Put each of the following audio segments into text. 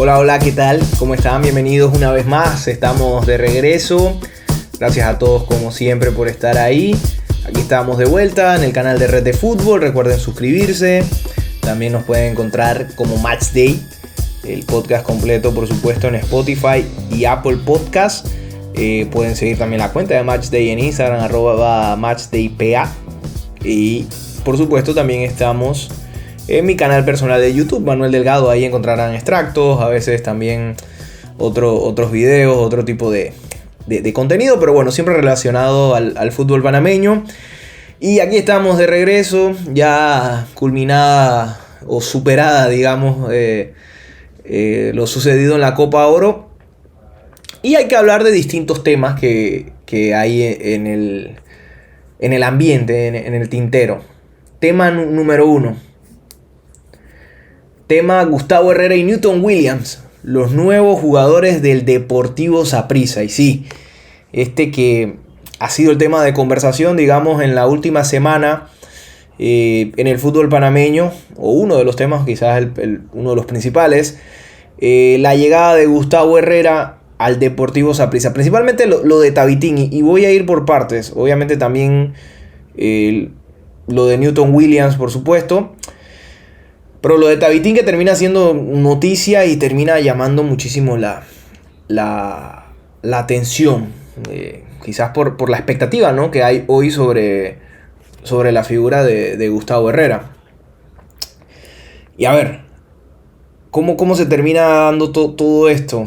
Hola, hola, ¿qué tal? ¿Cómo están? Bienvenidos una vez más. Estamos de regreso. Gracias a todos como siempre por estar ahí. Aquí estamos de vuelta en el canal de Red de Fútbol. Recuerden suscribirse. También nos pueden encontrar como Match Day, el podcast completo por supuesto en Spotify y Apple Podcast. Pueden seguir también la cuenta de Match Day en Instagram, @MatchDayPA. Y por supuesto también estamos en mi canal personal de YouTube, Manuel Delgado. Ahí encontrarán extractos, a veces también otros videos, otro tipo de contenido, pero bueno, siempre relacionado al fútbol panameño. Y aquí estamos de regreso, ya culminada o superada, digamos, lo sucedido en la Copa Oro. Y hay que hablar de distintos temas que hay en el ambiente, en el tintero. Tema número 1. Tema Gustavo Herrera y Newton Williams, los nuevos jugadores del Deportivo Saprissa. Y sí, que ha sido el tema de conversación, digamos, en la última semana en el fútbol panameño, o uno de los temas, quizás uno de los principales, la llegada de Gustavo Herrera al Deportivo Saprissa, principalmente lo de Tabitín, y voy a ir por partes. Obviamente también lo de Newton Williams, por supuesto, pero lo de Tabitín, que termina siendo noticia y termina llamando muchísimo la atención, quizás por la expectativa, ¿no?, que hay hoy sobre la figura de Gustavo Herrera. Y a ver, ¿cómo se termina dando todo esto?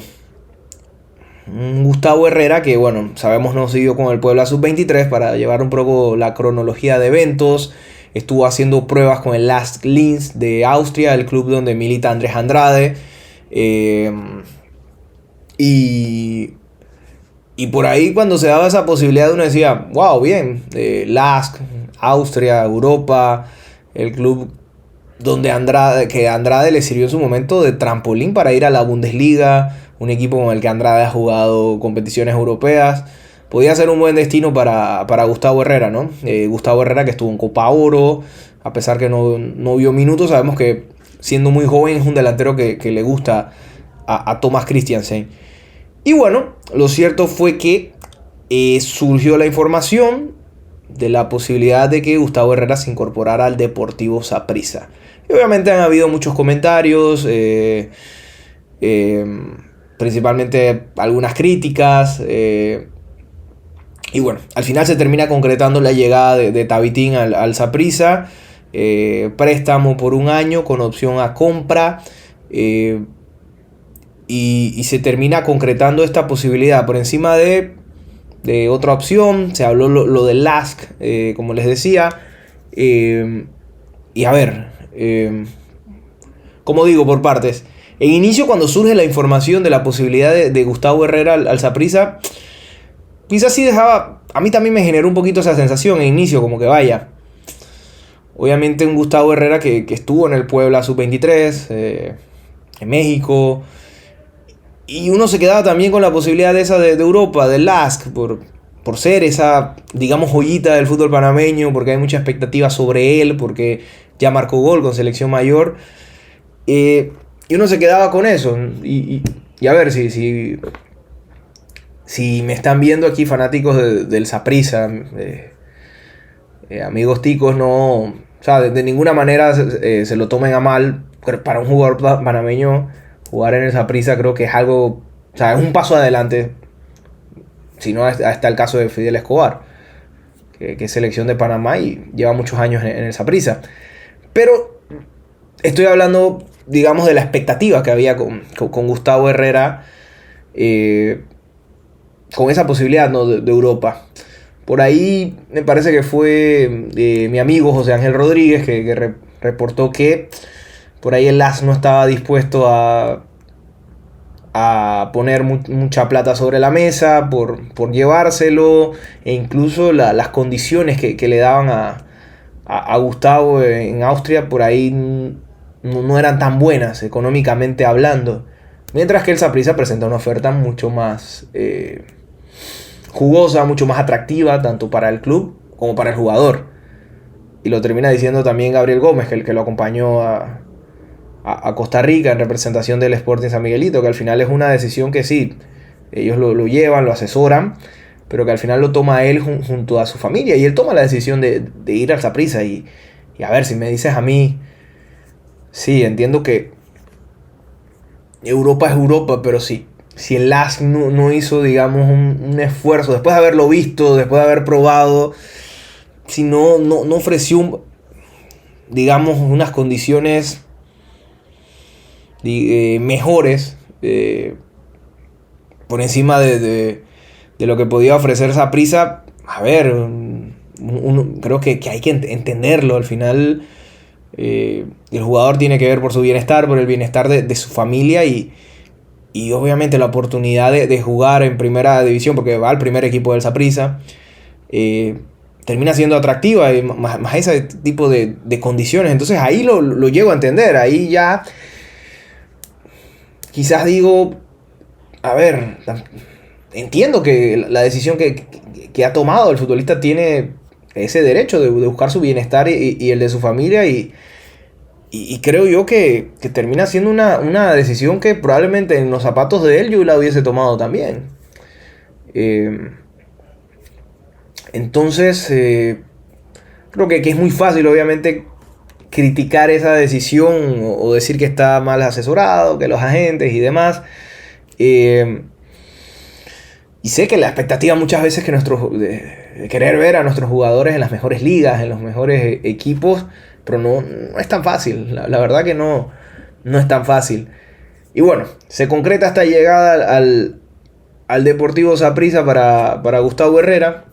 Gustavo Herrera, que bueno, sabemos no siguió con el Puebla Sub-23 para llevar un poco la cronología de eventos. Estuvo haciendo pruebas con el LASK Linz de Austria, el club donde milita Andrés Andrade. Y por ahí, cuando se daba esa posibilidad, uno decía, wow, bien, LASK, Austria, Europa, el club donde Andrade le sirvió en su momento de trampolín para ir a la Bundesliga, un equipo con el que Andrade ha jugado competiciones europeas. Podía ser un buen destino para Gustavo Herrera, ¿no? Gustavo Herrera, que estuvo en Copa Oro, a pesar que no vio minutos. Sabemos que siendo muy joven es un delantero que le gusta a Thomas Christiansen. Y bueno, lo cierto fue que surgió la información de la posibilidad de que Gustavo Herrera se incorporara al Deportivo Saprissa. Y obviamente han habido muchos comentarios, principalmente algunas críticas, y bueno, al final se termina concretando la llegada de Tabitín al Saprissa, préstamo por 1 año con opción a compra, y se termina concretando esta posibilidad por encima de otra opción. Se habló lo del LASK, como les decía, y a ver, como digo, por partes. En inicio, cuando surge la información de la posibilidad de Gustavo Herrera al Saprissa, quizás sí dejaba, a mí también me generó un poquito esa sensación en inicio, como que vaya. Obviamente un Gustavo Herrera que estuvo en el Puebla Sub-23, en México, y uno se quedaba también con la posibilidad esa de Europa, del LASK, por ser esa, digamos, joyita del fútbol panameño, porque hay mucha expectativa sobre él, porque ya marcó gol con selección mayor. Y uno se quedaba con eso. Y a ver, si me están viendo aquí fanáticos del Saprissa, amigos ticos, no, o sea, de ninguna manera se lo tomen a mal. Para un jugador panameño, jugar en el Saprissa creo que es algo, o sea, es un paso adelante. Si no, está el caso de Fidel Escobar, que es selección de Panamá y lleva muchos años en el Saprissa. Pero estoy hablando, digamos, de la expectativa que había con Gustavo Herrera, con esa posibilidad, ¿no?, de Europa. Por ahí me parece que fue mi amigo José Ángel Rodríguez que reportó que por ahí el LAS no estaba dispuesto a poner mucha plata sobre la mesa por llevárselo, e incluso las condiciones que le daban a Gustavo en Austria por ahí no eran tan buenas económicamente hablando, mientras que el Saprissa presenta una oferta mucho más jugosa, mucho más atractiva tanto para el club como para el jugador. Y lo termina diciendo también Gabriel Gómez, que lo acompañó a Costa Rica en representación del Sporting San Miguelito, que al final es una decisión que sí, ellos lo llevan, lo asesoran, pero que al final lo toma él junto a su familia, y él toma la decisión de ir al Saprissa. Y a ver, si me dices a mí, sí, entiendo que Europa es Europa, pero sí, si el LASK no hizo, digamos, un esfuerzo, después de haberlo visto, después de haber probado, si no ofreció, digamos, unas condiciones mejores, por encima de lo que podía ofrecer Saprissa, a ver, creo que hay que entenderlo. Al final, el jugador tiene que ver por su bienestar, por el bienestar de su familia, y obviamente la oportunidad de jugar en primera división, porque va al primer equipo del Saprissa, termina siendo atractiva, y más ese tipo de condiciones. Entonces ahí lo llego a entender. Ahí ya quizás digo, a ver, entiendo que la decisión que ha tomado el futbolista tiene ese derecho de buscar su bienestar y el de su familia, y creo yo que termina siendo una decisión que probablemente en los zapatos de él yo la hubiese tomado también. Entonces, creo que es muy fácil, obviamente, criticar esa decisión o decir que está mal asesorado, que los agentes y demás. Y sé que la expectativa muchas veces de querer ver a nuestros jugadores en las mejores ligas, en los mejores equipos, pero no es tan fácil. La verdad que no es tan fácil. Y bueno, se concreta esta llegada al Deportivo Saprissa para Gustavo Herrera.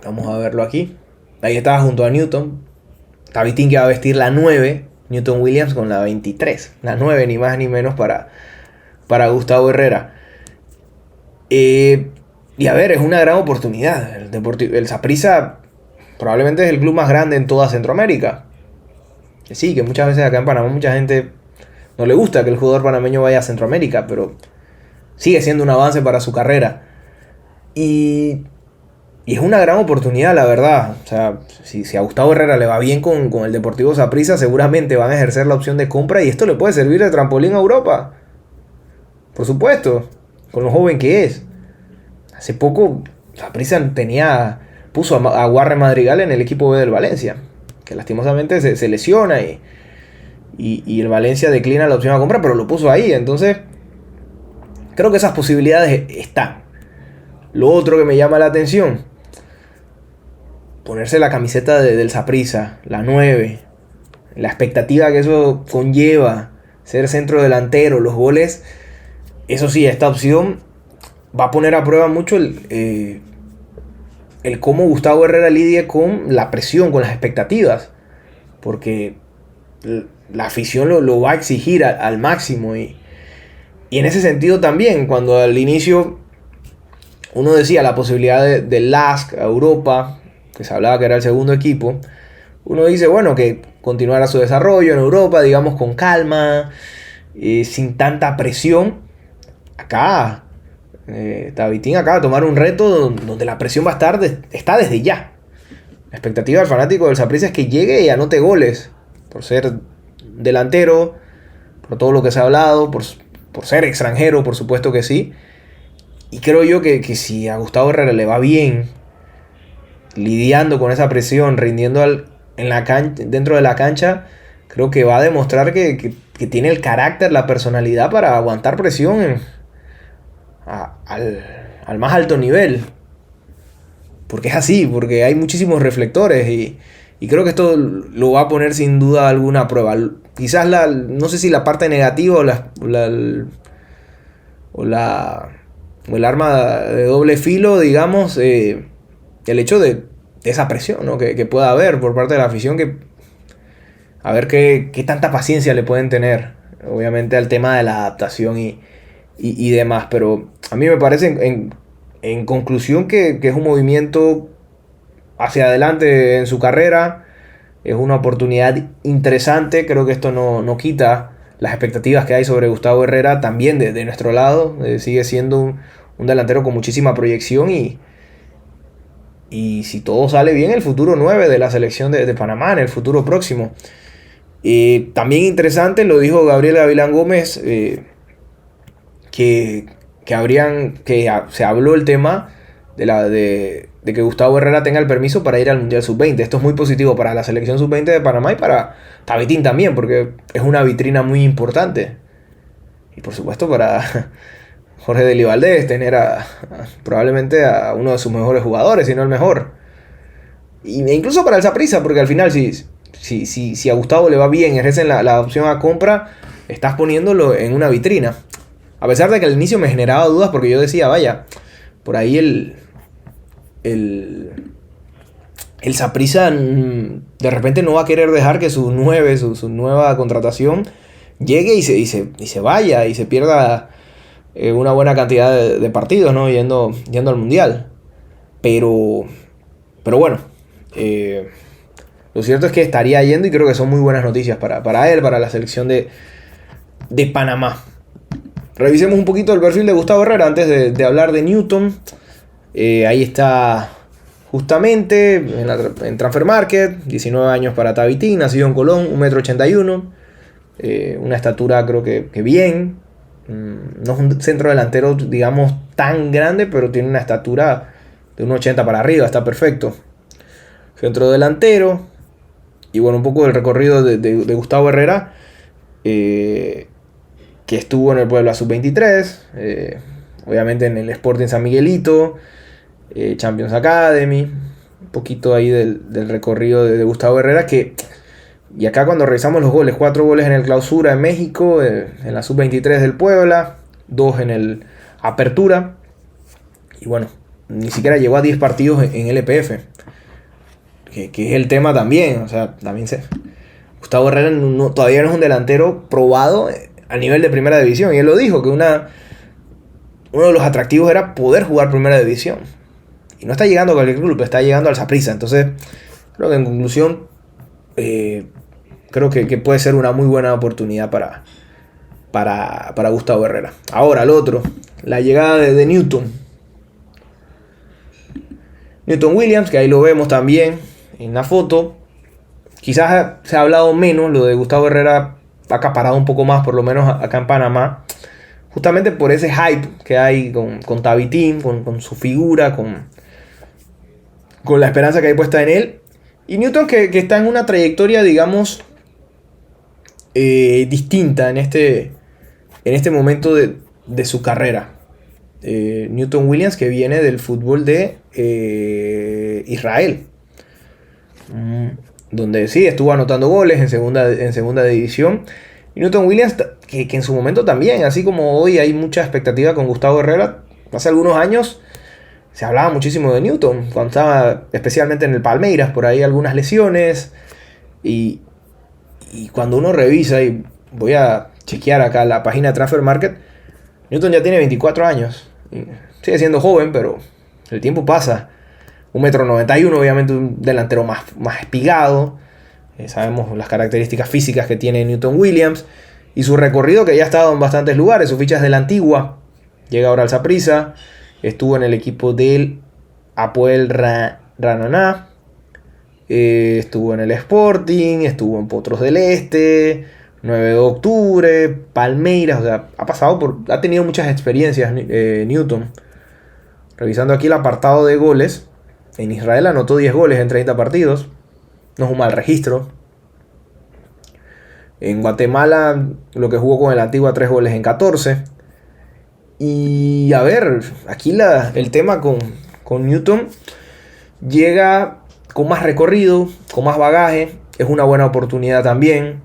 Vamos a verlo aquí. Ahí estaba junto a Newton. Tabitín, que va a vestir la 9. Newton Williams con la 23. La 9, ni más ni menos, para Gustavo Herrera. Y a ver, es una gran oportunidad. El Saprissa probablemente es el club más grande en toda Centroamérica. Que sí, que muchas veces acá en Panamá mucha gente no le gusta que el jugador panameño vaya a Centroamérica, pero sigue siendo un avance para su carrera. Y es una gran oportunidad, la verdad. O sea, si a Gustavo Herrera le va bien con el Deportivo Saprissa, seguramente van a ejercer la opción de compra, y esto le puede servir de trampolín a Europa. Por supuesto, con lo joven que es. Hace poco Saprissa puso a Warren Madrigal en el equipo B del Valencia, que lastimosamente se lesiona, y el Valencia declina la opción a compra, pero lo puso ahí. Entonces creo que esas posibilidades están. Lo otro que me llama la atención, ponerse la camiseta del Saprissa, la 9, la expectativa que eso conlleva, ser centro delantero, los goles. Eso sí, esta opción va a poner a prueba mucho el cómo Gustavo Herrera lidia con la presión, con las expectativas, porque la afición lo va a exigir al máximo, y en ese sentido también, cuando al inicio uno decía la posibilidad del LASK a Europa, que se hablaba que era el segundo equipo, uno dice, bueno, que continuara su desarrollo en Europa, digamos, con calma, sin tanta presión. Acá Tabitín acaba de tomar un reto donde la presión va a está desde ya. La expectativa del fanático del Saprissa es que llegue y anote goles, por ser delantero, por todo lo que se ha hablado, por ser extranjero, por supuesto que sí. Y creo yo que si a Gustavo Herrera le va bien, lidiando con esa presión, rindiendo dentro de la cancha, creo que va a demostrar que tiene el carácter, la personalidad para aguantar presión al más alto nivel. Porque es así, porque hay muchísimos reflectores, y creo que esto lo va a poner sin duda alguna a prueba. Quizás no sé si la parte negativa o el arma de doble filo, digamos, el hecho de esa presión, ¿no? que pueda haber por parte de la afición, que a ver qué tanta paciencia le pueden tener, obviamente, al tema de la adaptación y demás. Pero a mí me parece en conclusión que es un movimiento hacia adelante en su carrera. Es una oportunidad interesante. Creo que esto no quita las expectativas que hay sobre Gustavo Herrera también de nuestro lado. Sigue siendo un delantero con muchísima proyección, y si todo sale bien, el futuro 9 de la selección de Panamá en el futuro próximo. También interesante, lo dijo Gabriel Gavilán Gómez, que se habló el tema de que Gustavo Herrera tenga el permiso para ir al Mundial Sub-20. Esto es muy positivo para la selección Sub-20 de Panamá y para Tabitín también, porque es una vitrina muy importante. Y por supuesto para Jorge Dely Valdés tener probablemente a uno de sus mejores jugadores, si no el mejor. E incluso para el Saprissa, porque al final si a Gustavo le va bien y ejercen la opción a compra, estás poniéndolo en una vitrina. A pesar de que al inicio me generaba dudas porque yo decía, vaya, por ahí el Saprissa de repente no va a querer dejar que su nueva contratación llegue y se vaya y se pierda una buena cantidad de partidos, ¿no? Yendo al Mundial. Pero bueno, lo cierto es que estaría yendo y creo que son muy buenas noticias para él, para la selección de Panamá. Revisemos un poquito el perfil de Gustavo Herrera antes de hablar de Newton. Ahí está justamente en Transfer Market, 19 años para Tabitín, nacido en Colón, 1,81 m, una estatura creo que bien. No es un centro delantero, digamos, tan grande, pero tiene una estatura de 1,80 para arriba, está perfecto. Centro delantero. Y bueno, un poco del recorrido de Gustavo Herrera, que estuvo en el Puebla Sub-23, obviamente en el Sporting San Miguelito, Champions Academy, un poquito ahí del recorrido de Gustavo Herrera, y acá cuando revisamos los goles, 4 goles en el Clausura en México, en la Sub-23 del Puebla, 2 en el Apertura, y bueno, ni siquiera llegó a 10 partidos en LPF, que es el tema también, o sea, Gustavo Herrera todavía no es un delantero probado a nivel de primera división, y él lo dijo, que uno de los atractivos era poder jugar primera división, y no está llegando a cualquier club, está llegando al Saprissa. Entonces creo que en conclusión creo que puede ser una muy buena oportunidad para Gustavo Herrera. Ahora, el otro, la llegada de Newton Williams, que ahí lo vemos también en la foto. Quizás se ha hablado menos, lo de Gustavo Herrera ha acaparado un poco más, por lo menos acá en Panamá, justamente por ese hype que hay con Tabitín, con su figura, con la esperanza que hay puesta en él. Y Newton que está en una trayectoria, digamos, distinta en este momento de su carrera. Newton Williams, que viene del fútbol de Israel, donde sí estuvo anotando goles en segunda división. Y Newton Williams, que en su momento también, así como hoy hay mucha expectativa con Gustavo Herrera, hace algunos años se hablaba muchísimo de Newton, cuando estaba especialmente en el Palmeiras, por ahí algunas lesiones, y cuando uno revisa, y voy a chequear acá la página de Transfer Market, Newton ya tiene 24 años, sigue siendo joven, pero el tiempo pasa. 1,91 m, obviamente un delantero más espigado. Sabemos las características físicas que tiene Newton Williams y su recorrido, que ya ha estado en bastantes lugares. Sus fichas de la Antigua, llega ahora al Saprissa, estuvo en el equipo del Hapoel Rananá, estuvo en el Sporting, estuvo en Potros del Este, 9 de octubre, Palmeiras, o sea, ha tenido muchas experiencias Newton. Revisando aquí el apartado de goles, en Israel anotó 10 goles en 30 partidos, no es un mal registro. En Guatemala, lo que jugó con el Antigua, 3 goles en 14. Y a ver, aquí el tema con Newton llega con más recorrido, con más bagaje, es una buena oportunidad también.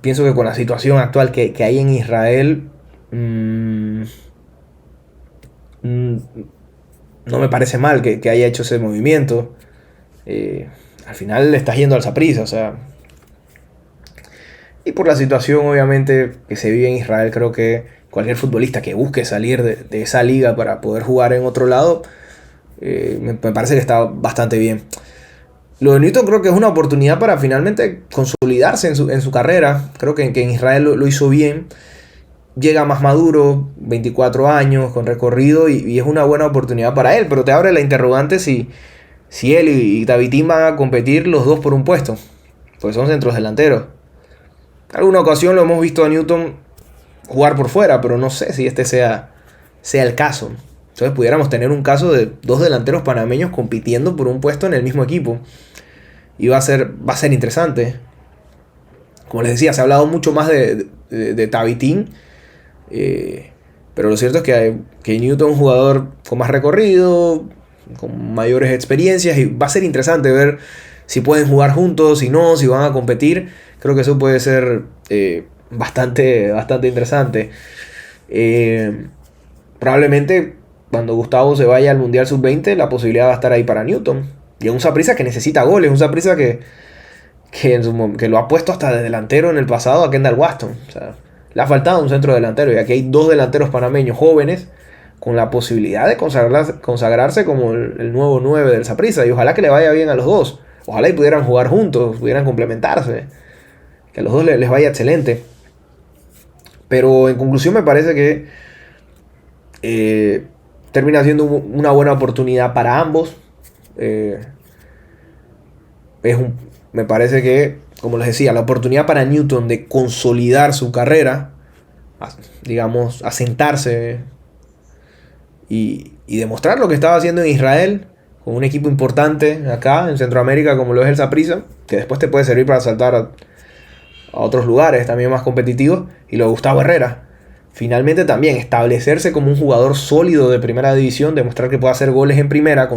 Pienso que con la situación actual que hay en Israel, no me parece mal que haya hecho ese movimiento. Al final le estás yendo al Saprissa, o sea. Y por la situación, obviamente, que se vive en Israel, creo que cualquier futbolista que busque salir de esa liga para poder jugar en otro lado, me parece que está bastante bien. Lo de Newton creo que es una oportunidad para finalmente consolidarse en su carrera. Creo que en Israel lo hizo bien. Llega más maduro, 24 años, con recorrido, y es una buena oportunidad para él. Pero te abre la interrogante si él y Tabitín van a competir los dos por un puesto, pues son centros delanteros. alguna ocasión lo hemos visto a Newton jugar por fuera, pero no sé si este sea el caso. Entonces pudiéramos tener un caso de dos delanteros panameños compitiendo por un puesto en el mismo equipo. Y va a ser interesante. Como les decía, se ha hablado mucho más de Tabitín. Pero lo cierto es que Newton es un jugador con más recorrido, con mayores experiencias. Y va a ser interesante ver si pueden jugar juntos, si no, si van a competir. Creo que eso puede ser bastante interesante. Probablemente cuando Gustavo se vaya al Mundial Sub-20, la posibilidad va a estar ahí para Newton. Y es un Saprissa que necesita goles, un Saprissa que lo ha puesto hasta de delantero en el pasado a Kendall Waston. O sea, le ha faltado un centro delantero, y aquí hay dos delanteros panameños jóvenes con la posibilidad de consagrarse como el nuevo 9 del Saprissa. Y ojalá que le vaya bien a los dos. Ojalá y pudieran jugar juntos, pudieran complementarse. Que a los dos les vaya excelente. Pero en conclusión me parece que termina siendo una buena oportunidad para ambos. Me parece que, como les decía, la oportunidad para Newton de consolidar su carrera, digamos, asentarse y demostrar lo que estaba haciendo en Israel, con un equipo importante acá en Centroamérica como lo es el Saprissa, que después te puede servir para saltar a otros lugares también más competitivos, y lo de Gustavo Herrera. Finalmente también establecerse como un jugador sólido de primera división, demostrar que puede hacer goles en primera,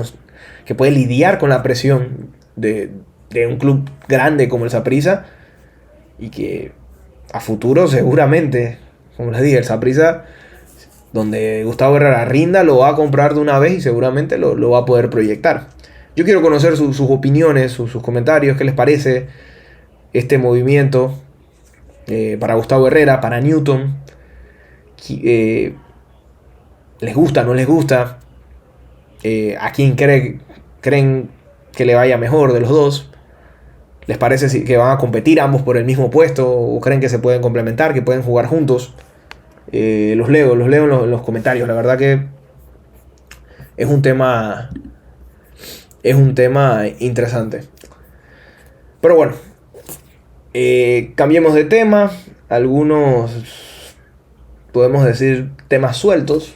que puede lidiar con la presión de un club grande como el Saprissa, y que a futuro seguramente, como les dije, el Saprissa, donde Gustavo Herrera rinda, lo va a comprar de una vez y seguramente lo va a poder proyectar. Yo quiero conocer sus opiniones, sus comentarios, qué les parece este movimiento para Gustavo Herrera, para Newton. ¿Les gusta, no les gusta? ¿A quién creen que le vaya mejor de los dos? ¿Les parece que van a competir ambos por el mismo puesto? ¿O creen que se pueden complementar, que pueden jugar juntos? Los leo en los comentarios. La verdad que es un tema interesante. Pero bueno, cambiemos de tema. Algunos, podemos decir, temas sueltos.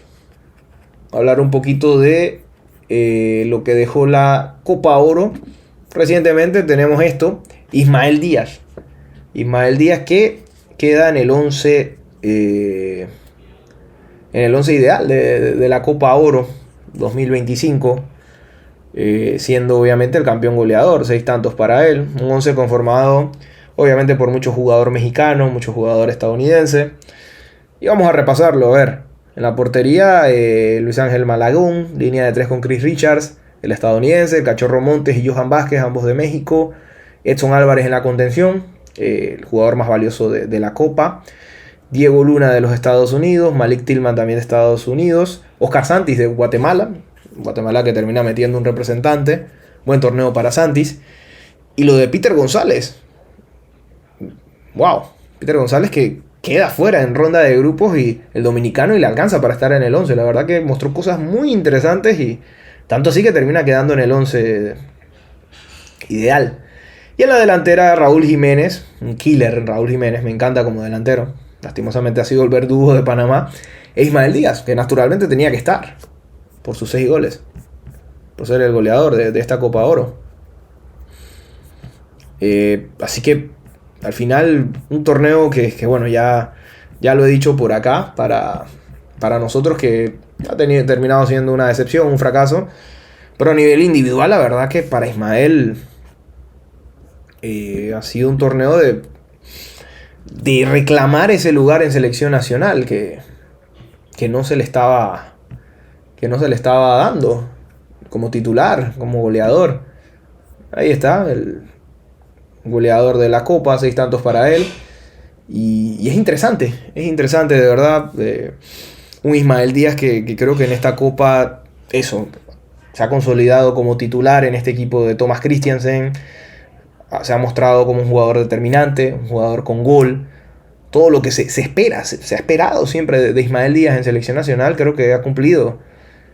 Hablar un poquito de lo que dejó la Copa Oro. Recientemente tenemos esto: Ismael Díaz. Ismael Díaz, que queda en el 11 ideal de la Copa Oro 2025, siendo obviamente el campeón goleador, 6 tantos para él. Un 11 conformado obviamente por muchos jugadores mexicanos, muchos jugadores estadounidenses. Y vamos a repasarlo, a ver. En la portería, Luis Ángel Malagón, línea de 3 con Chris Richards, el estadounidense, el Cachorro Montes y Johan Vázquez, ambos de México. Edson Álvarez en la contención, el jugador más valioso de la Copa. Diego Luna de los Estados Unidos, Malik Tillman también de Estados Unidos. Oscar Santis de Guatemala que termina metiendo un representante. Buen torneo para Santis. Y lo de Peter González. ¡Wow! Peter González que queda fuera en ronda de grupos, y el dominicano y le alcanza para estar en el 11. La verdad que mostró cosas muy interesantes, y tanto así que termina quedando en el 11 ideal. Y en la delantera, Raúl Jiménez, un killer. Raúl Jiménez me encanta como delantero. Lastimosamente ha sido el verdugo de Panamá. E Ismael Díaz, que naturalmente tenía que estar por sus 6 goles, por ser el goleador de esta Copa Oro. Así que al final un torneo que bueno, ya lo he dicho por acá, para nosotros, que ha terminado siendo una decepción, un fracaso. Pero a nivel individual, la verdad que para Ismael ha sido un torneo de reclamar ese lugar en selección nacional que no se le estaba dando como titular, como goleador. Ahí está, el goleador de la Copa, 6 tantos para él. Y es interesante de verdad. Un Ismael Díaz que creo que en esta Copa, eso, se ha consolidado como titular en este equipo de Thomas Christiansen. Se ha mostrado como un jugador determinante, un jugador con gol. Todo lo que se espera, se ha esperado siempre de Ismael Díaz en selección nacional, creo que ha cumplido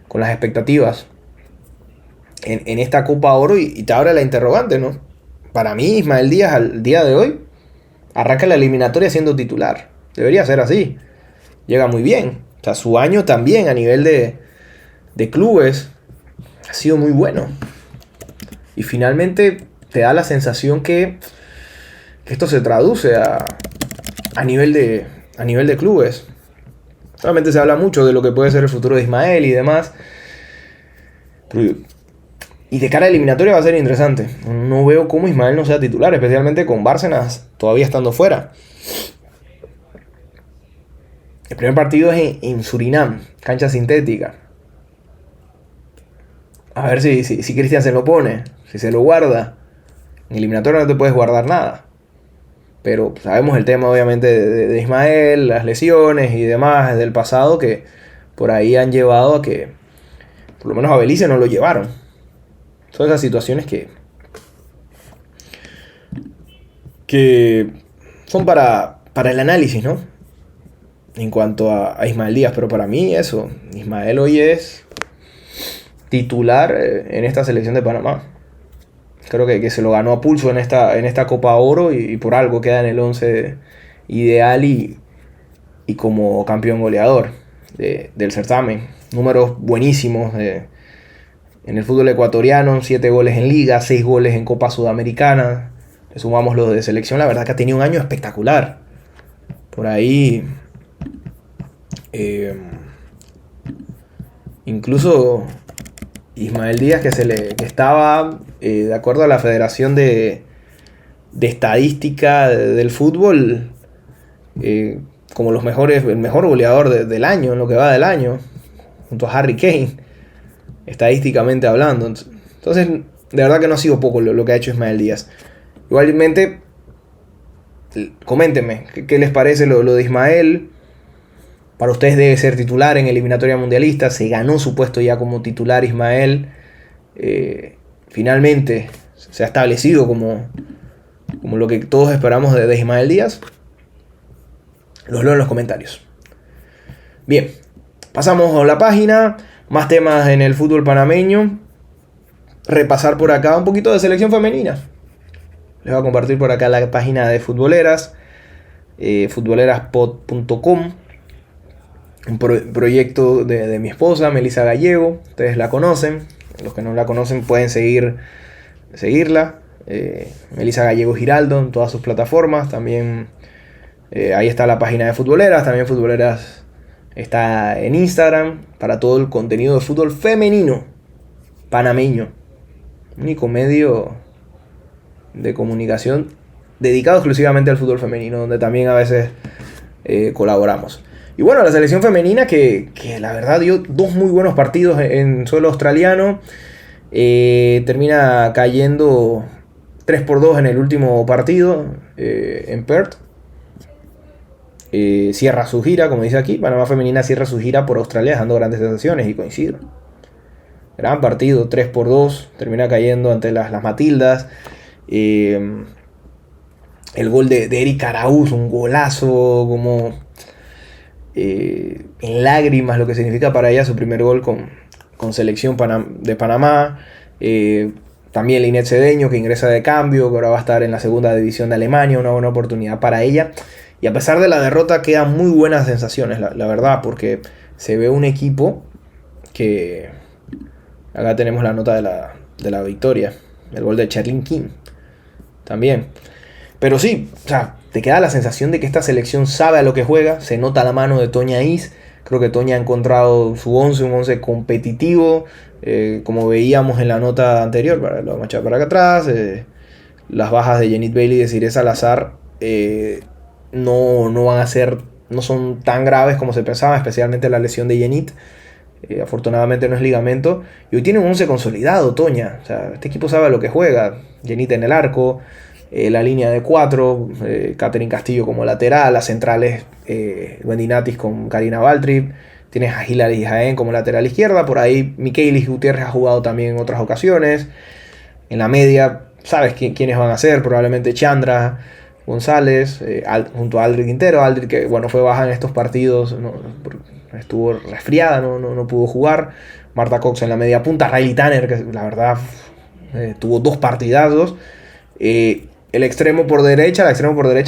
con las expectativas en esta Copa Oro. Y te abre la interrogante, ¿no? Para mí, Ismael Díaz al día de hoy arranca la eliminatoria siendo titular. Debería ser así. Llega muy bien. O sea, su año también a nivel de clubes ha sido muy bueno. Y finalmente te da la sensación que esto se traduce a nivel de clubes. Solamente se habla mucho de lo que puede ser el futuro de Ismael y demás. Y de cara a eliminatoria va a ser interesante. No veo cómo Ismael no sea titular, especialmente con Bárcenas todavía estando fuera. El primer partido es en Surinam, cancha sintética. A ver si Cristian se lo pone, si se lo guarda. En eliminatoria no te puedes guardar nada. Pero sabemos el tema obviamente de Ismael, las lesiones y demás del pasado que por ahí han llevado a que por lo menos a Belice no lo llevaron. Son esas situaciones que son para el análisis, ¿no? En cuanto a Ismael Díaz, pero para mí eso, Ismael hoy es titular en esta selección de Panamá. Creo que se lo ganó a pulso en esta Copa Oro y por algo queda en el 11 ideal y como campeón goleador del certamen. Números buenísimos en el fútbol ecuatoriano, 7 goles en Liga, 6 goles en Copa Sudamericana. Le sumamos los de selección, la verdad que ha tenido un año espectacular. Por ahí incluso Ismael Díaz que estaba de acuerdo a la Federación de Estadística del Fútbol como el mejor goleador del año, en lo que va del año, junto a Harry Kane, estadísticamente hablando. Entonces, de verdad que no ha sido poco lo que ha hecho Ismael Díaz. Igualmente, coméntenme qué les parece lo de Ismael. Para ustedes debe ser titular en eliminatoria mundialista. Se ganó su puesto ya como titular Ismael. Finalmente se ha establecido como lo que todos esperamos de Ismael Díaz. Los leo en los comentarios. Bien, pasamos a la página. Más temas en el fútbol panameño. Repasar por acá un poquito de selección femenina. Les voy a compartir por acá la página de futboleras. Futboleraspod.com. Un proyecto de mi esposa, Melissa Gallego. Ustedes la conocen. Los que no la conocen pueden seguirla. Melissa Gallego Giraldo en todas sus plataformas. También ahí está la página de Futboleras. También Futboleras está en Instagram para todo el contenido de fútbol femenino panameño. Único medio de comunicación dedicado exclusivamente al fútbol femenino, donde también a veces colaboramos. Y bueno, la selección femenina que la verdad dio 2 muy buenos partidos en suelo australiano. Termina cayendo 3-2 en el último partido en Perth. Cierra su gira, como dice aquí. Panamá femenina cierra su gira por Australia dejando grandes sensaciones y coincido. Gran partido, 3-2. Termina cayendo ante las Matildas. El gol de Eric Araúz, un golazo como en lágrimas, lo que significa para ella su primer gol con selección de Panamá. También Linet Cedeño, que ingresa de cambio, que ahora va a estar en la segunda división de Alemania, una buena oportunidad para ella. Y a pesar de la derrota quedan muy buenas sensaciones, la verdad, porque se ve un equipo que... Acá tenemos la nota de la victoria, el gol de Cherlyn King también. Pero sí, o sea, te queda la sensación de que esta selección sabe a lo que juega. Se nota la mano de Toña Is. Creo que Toña ha encontrado su 11, un 11 competitivo. Como veíamos en la nota anterior, lo vamos a echar para acá atrás. Las bajas de Yenit Bailey y de Cire Salazar no van a ser, no son tan graves como se pensaba, especialmente la lesión de Yenit. Afortunadamente no es ligamento. Y hoy tiene un 11 consolidado, Toña. O sea, este equipo sabe a lo que juega. Yenit en el arco. La línea de 4, Catherine Castillo como lateral, las centrales Wendy Natis con Karina Baltrip, tienes a Hilary Jaén como lateral izquierda, por ahí Michaelis Gutiérrez ha jugado también en otras ocasiones, en la media sabes quiénes van a ser, probablemente Chandra González, junto a Aldrich Quintero, Aldrich que bueno fue baja en estos partidos, estuvo resfriada, no pudo jugar, Marta Cox en la media punta, Riley Tanner que la verdad tuvo 2 partidazos, el extremo por derecha,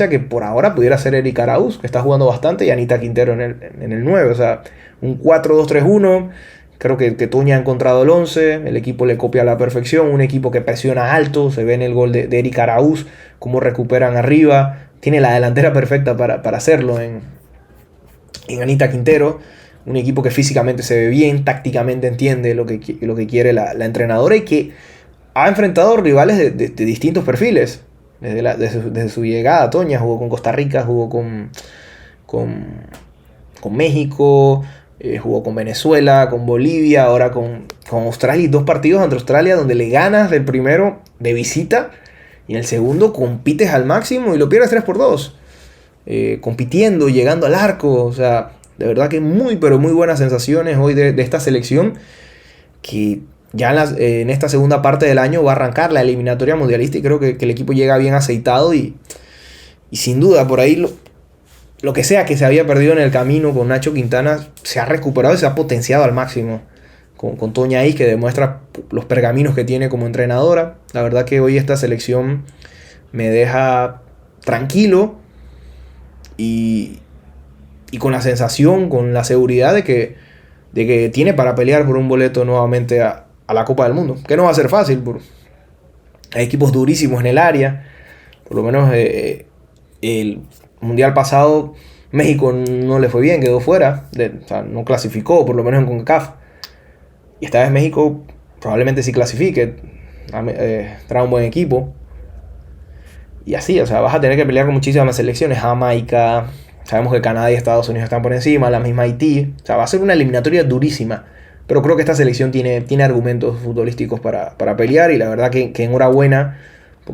que por ahora pudiera ser Eric Arauz, que está jugando bastante, y Anita Quintero en el 9. O sea, un 4-2-3-1. Creo que Toña ha encontrado el 11. El equipo le copia a la perfección. Un equipo que presiona alto. Se ve en el gol de Eric Arauz, cómo recuperan arriba. Tiene la delantera perfecta para hacerlo en Anita Quintero. Un equipo que físicamente se ve bien, tácticamente entiende lo que quiere la entrenadora, y que ha enfrentado rivales de distintos perfiles. Desde su llegada, Toña jugó con Costa Rica, jugó con México, jugó con Venezuela, con Bolivia, ahora con Australia. Y 2 partidos ante Australia donde le ganas del primero de visita, y en el segundo compites al máximo y lo pierdes 3-2. Compitiendo, llegando al arco. O sea, de verdad que muy, pero muy buenas sensaciones hoy de esta selección, que ya en esta segunda parte del año va a arrancar la eliminatoria mundialista, y creo que el equipo llega bien aceitado, y sin duda por ahí lo que sea que se había perdido en el camino con Nacho Quintana se ha recuperado y se ha potenciado al máximo con Toña ahí, que demuestra los pergaminos que tiene como entrenadora. La verdad que hoy esta selección me deja tranquilo y con la sensación, con la seguridad de que tiene para pelear por un boleto nuevamente a la Copa del Mundo, que no va a ser fácil. Hay equipos durísimos en el área. Por lo menos el mundial pasado México no le fue bien, quedó fuera, o sea, no clasificó, por lo menos en CONCACAF. Y esta vez México probablemente sí clasifique, trae un buen equipo. Y así, o sea, vas a tener que pelear con muchísimas selecciones. Jamaica, sabemos que Canadá y Estados Unidos están por encima, la misma Haití. O sea, va a ser una eliminatoria durísima. Pero creo que esta selección tiene argumentos futbolísticos para pelear, y la verdad que enhorabuena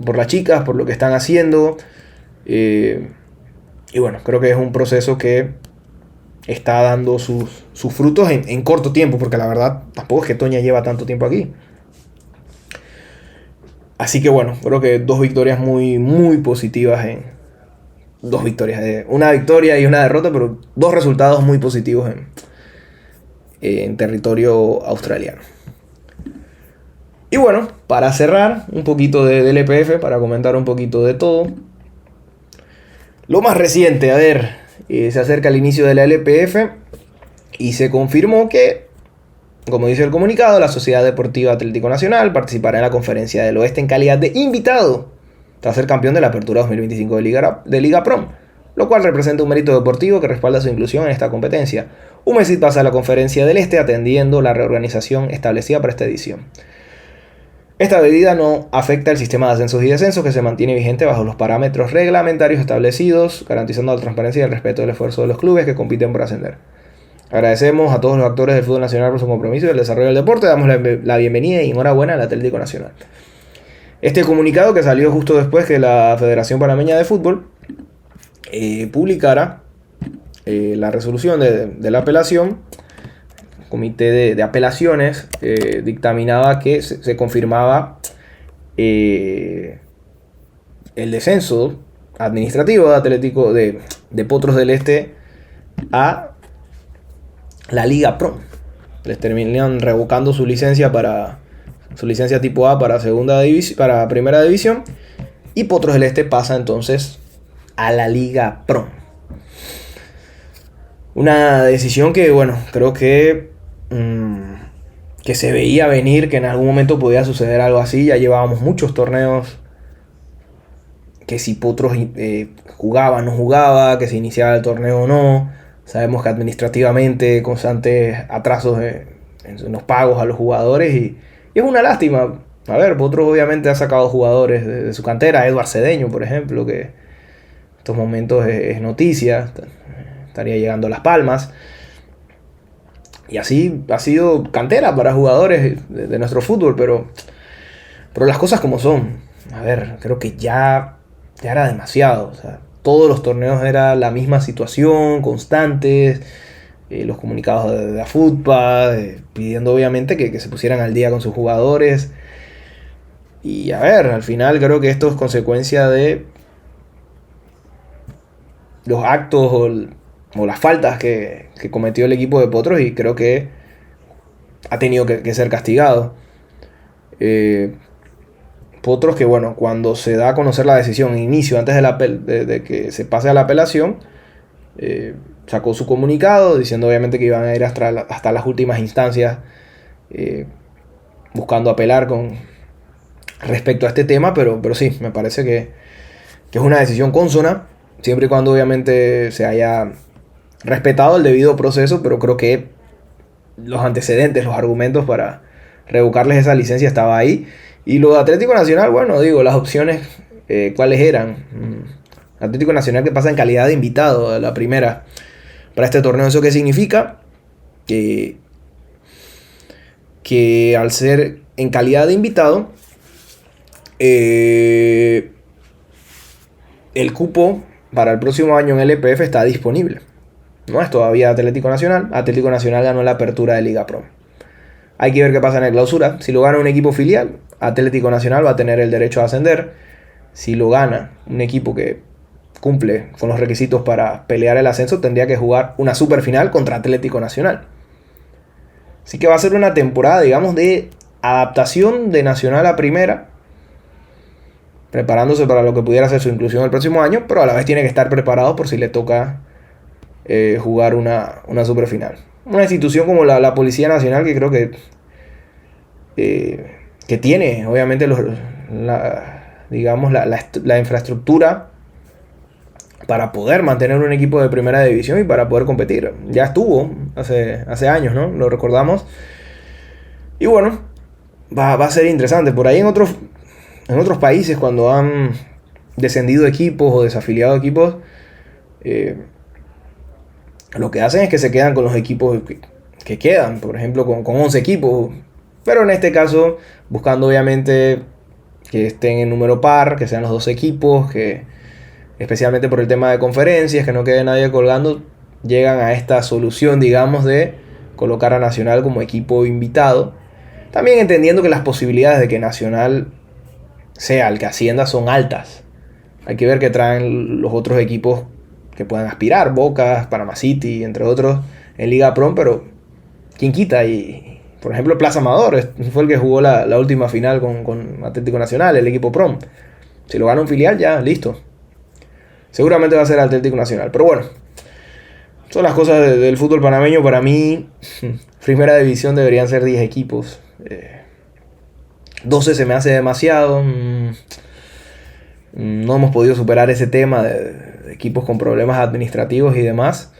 por las chicas, por lo que están haciendo. Y bueno, creo que es un proceso que está dando sus frutos en corto tiempo, porque la verdad tampoco es que Toña lleva tanto tiempo aquí. Así que bueno, creo que 2 victorias muy, muy positivas. 2 victorias, una victoria y una derrota, pero 2 resultados muy positivos en territorio australiano. Y bueno, para cerrar un poquito del EPF, para comentar un poquito de todo. Lo más reciente, a ver, se acerca el inicio de la LPF y se confirmó que, como dice el comunicado, la Sociedad Deportiva Atlético Nacional participará en la Conferencia del Oeste en calidad de invitado tras ser campeón de la Apertura 2025 de Liga Prom, lo cual representa un mérito deportivo que respalda su inclusión en esta competencia. Humesit pasa a la Conferencia del Este atendiendo la reorganización establecida para esta edición. Esta medida no afecta el sistema de ascensos y descensos, que se mantiene vigente bajo los parámetros reglamentarios establecidos, garantizando la transparencia y el respeto del esfuerzo de los clubes que compiten por ascender. Agradecemos a todos los actores del fútbol nacional por su compromiso y el desarrollo del deporte. Damos la bienvenida y enhorabuena al Atlético Nacional. Este comunicado, que salió justo después que la Federación Panameña de Fútbol publicara la resolución de la apelación. Comité de apelaciones dictaminaba que se confirmaba el descenso administrativo de Atlético de Potros del Este a la Liga Pro. Les terminan revocando su licencia tipo A para primera división, y Potros del Este pasa entonces a la Liga Pro. Una decisión que, bueno, creo que se veía venir, que en algún momento podía suceder algo así. Ya llevábamos muchos torneos que si Potros jugaba o no jugaba, que se iniciaba el torneo o no. Sabemos que administrativamente constantes atrasos en los pagos a los jugadores, y es una lástima. A ver, Potros obviamente ha sacado jugadores de su cantera, Eduard Cedeño, por ejemplo, que en estos momentos es noticia, estaría llegando a Las Palmas. Y así ha sido cantera para jugadores de nuestro fútbol, pero las cosas como son. A ver, creo que ya era demasiado. O sea, todos los torneos era la misma situación, constantes. Los comunicados de AFUTPA, pidiendo obviamente que se pusieran al día con sus jugadores. Y a ver, al final creo que esto es consecuencia de los actos o las faltas que cometió el equipo de Potros, y creo que ha tenido que ser castigado. Potros, que bueno, cuando se da a conocer la decisión, inicio, antes de que se pase a la apelación, sacó su comunicado diciendo obviamente que iban a ir hasta las últimas instancias, buscando apelar con respecto a este tema, pero sí, me parece que es una decisión consona, siempre y cuando obviamente se haya respetado el debido proceso, pero creo que los antecedentes, los argumentos para revocarles esa licencia estaba ahí. Y lo de Atlético Nacional, bueno, digo, las opciones, ¿cuáles eran? Atlético Nacional, que pasa en calidad de invitado a la primera para este torneo. ¿Eso qué significa? Que al ser en calidad de invitado, el cupo para el próximo año en el EPF está disponible. No es todavía Atlético Nacional. Atlético Nacional ganó la apertura de Liga Pro. Hay que ver qué pasa en la clausura. Si lo gana un equipo filial, Atlético Nacional va a tener el derecho a ascender. Si lo gana un equipo que cumple con los requisitos para pelear el ascenso, tendría que jugar una superfinal contra Atlético Nacional. Así que va a ser una temporada, digamos, de adaptación de Nacional a primera, preparándose para lo que pudiera ser su inclusión el próximo año, pero a la vez tiene que estar preparado por si le toca jugar una superfinal. Una institución como la Policía Nacional, que creo que tiene obviamente la infraestructura para poder mantener un equipo de primera división y para poder competir. Ya estuvo hace años, ¿no? Lo recordamos. Y bueno, va a ser interesante. Por ahí en otros países, cuando han descendido equipos o desafiliado equipos, lo que hacen es que se quedan con los equipos que quedan, por ejemplo con 11 equipos, pero en este caso buscando obviamente que estén en número par, que sean los 12 equipos, que especialmente por el tema de conferencias, que no quede nadie colgando, llegan a esta solución, digamos, de colocar a Nacional como equipo invitado, también entendiendo que las posibilidades de que Nacional sea el que ascienda son altas. Hay que ver qué traen los otros equipos que puedan aspirar, Boca, Panamá City, entre otros, en Liga Pro, pero ¿quién quita? Y, por ejemplo, Plaza Amador fue el que jugó la última final con Atlético Nacional, el equipo Pro. Si lo gana un filial, ya, listo. Seguramente va a ser Atlético Nacional, pero bueno, son las cosas del fútbol panameño. Para mí, primera división deberían ser 10 equipos. 12 se me hace demasiado. No hemos podido superar ese tema de equipos con problemas administrativos y demás.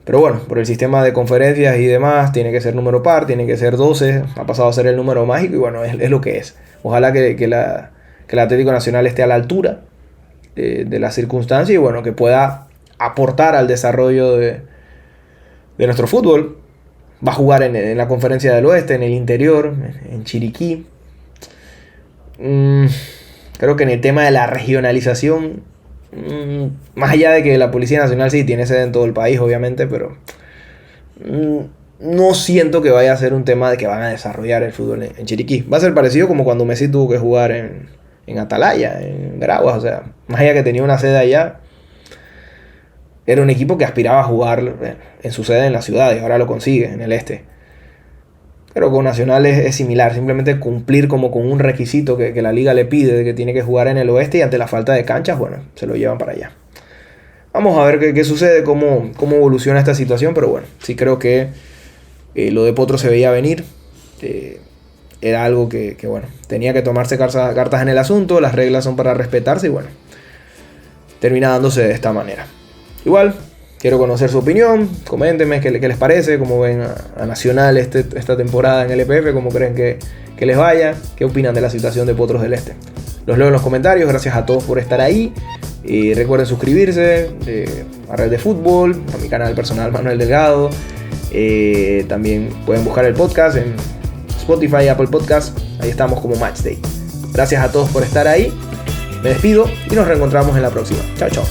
Pero bueno, por el sistema de conferencias y demás, tiene que ser número par, tiene que ser 12. Ha pasado a ser el número mágico y bueno, es lo que es. Ojalá que el Atlético Nacional esté a la altura de las circunstancias y bueno, que pueda aportar al desarrollo de nuestro fútbol. Va a jugar en la Conferencia del Oeste, en el interior, en Chiriquí. Creo que en el tema de la regionalización, más allá de que la Policía Nacional sí tiene sede en todo el país, obviamente, pero no siento que vaya a ser un tema de que van a desarrollar el fútbol en Chiriquí. Va a ser parecido como cuando Messi tuvo que jugar en Atalaya, en Veraguas. O sea, más allá que tenía una sede allá, era un equipo que aspiraba a jugar en su sede en la ciudad y ahora lo consigue en el este. Pero con Nacional es similar, simplemente cumplir como con un requisito que la liga le pide, de que tiene que jugar en el oeste, y ante la falta de canchas, bueno, se lo llevan para allá. Vamos a ver qué sucede, cómo evoluciona esta situación, pero bueno, sí creo que lo de Potro se veía venir. Era algo que bueno, tenía que tomarse cartas en el asunto, las reglas son para respetarse y bueno, termina dándose de esta manera. Igual, quiero conocer su opinión, coméntenme qué les parece, cómo ven a Nacional esta temporada en el EPF, cómo creen que les vaya, qué opinan de la situación de Potros del Este. Los leo en los comentarios, gracias a todos por estar ahí. Recuerden suscribirse a Red de Fútbol, a mi canal personal Manuel Delgado. También pueden buscar el podcast en Spotify, Apple Podcast, ahí estamos como Matchday. Gracias a todos por estar ahí, me despido y nos reencontramos en la próxima. Chao, chao.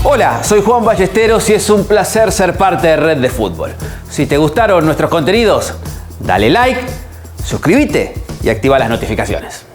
Hola, soy Juan Ballesteros y es un placer ser parte de Red de Fútbol. Si te gustaron nuestros contenidos, dale like, suscríbete y activa las notificaciones.